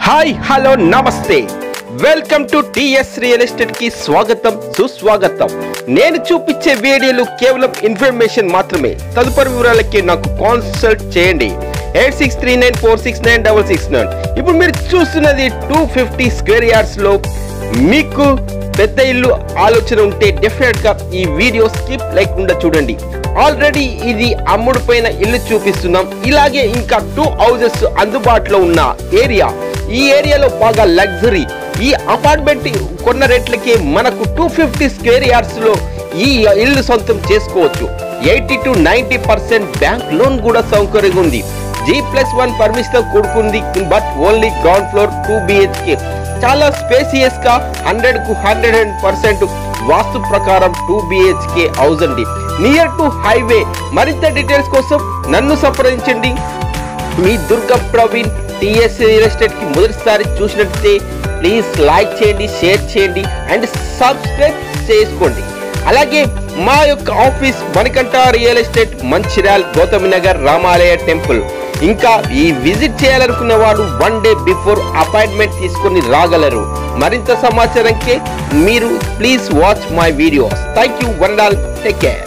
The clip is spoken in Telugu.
హాయ్ హలో నమస్తే welcome to TS real estate కి స్వాగతం సుస్వాగతం. నేను చూపించే వీడియోలు కేవలం ఇన్ఫర్మేషన్ మాత్రమే. తదుపరి వివరాలకి నాకు కాన్సల్ట్ చేయండి 8639469669. ఇప్పుడు మీరు చూస్తున్నది 250 స్క్వేర్ యార్డ్స్ లో మీకు పెద్ద ఇల్లు ఆలోచన ఉంటే డెఫినెట్ గా ఈ వీడియో స్కిప్ లేకుండా చూడండి. ఆల్రెడీ ఇది అమ్ముడుపోయిన ఇల్లు చూపిస్తున్నాం. ఇలాగే ఇంకా 2 హౌసెస్ అందుబాటులో ఉన్న ఏరియా. ఈ ఏరియాలో బాగా లగ్జరీ. ఈ అపార్ట్మెంట్ కొన్న రేట్లకి మనకు 250 స్క్వేర్ యార్డ్స్ లో ఈ ఇల్లు సొంతం చేసుకోవచ్చు. 80 to 90% బ్యాంక్ లోన్ కూడా సౌకర్యంగా ఉంది. G+1 పర్మిషన్ కూడుకుంది. But only ground floor 2 BHK. చాలా స్పేసియస్ గా 100 కు 100% వాస్తు ప్రకారం 2 BHK హౌస్ అండి. Near to highway. మరింత డీటెయిల్స్ కోసం నన్ను సంప్రదించండి. మీ Durga Praveen. TS real estate కి మొదటిసారి చూసినట్లయితే ప్లీజ్ లైక్ చేయండి, షేర్ చేయండి అండ్ సబ్స్క్రైబ్ చేసుకోండి. అలాగే మా యొక్క office Manikanta real estate, Mancherial, Gautami Nagar, Ramalaya temple. ఇంకా ఈ విజిట్ చేయాలనుకున్న వాడు 1 day బిఫోర్ అపాయింట్మెంట్ తీసుకొని రాగలరు. మరింత సమాచారంకి మీరు please watch my videos. Thank you. One all take care.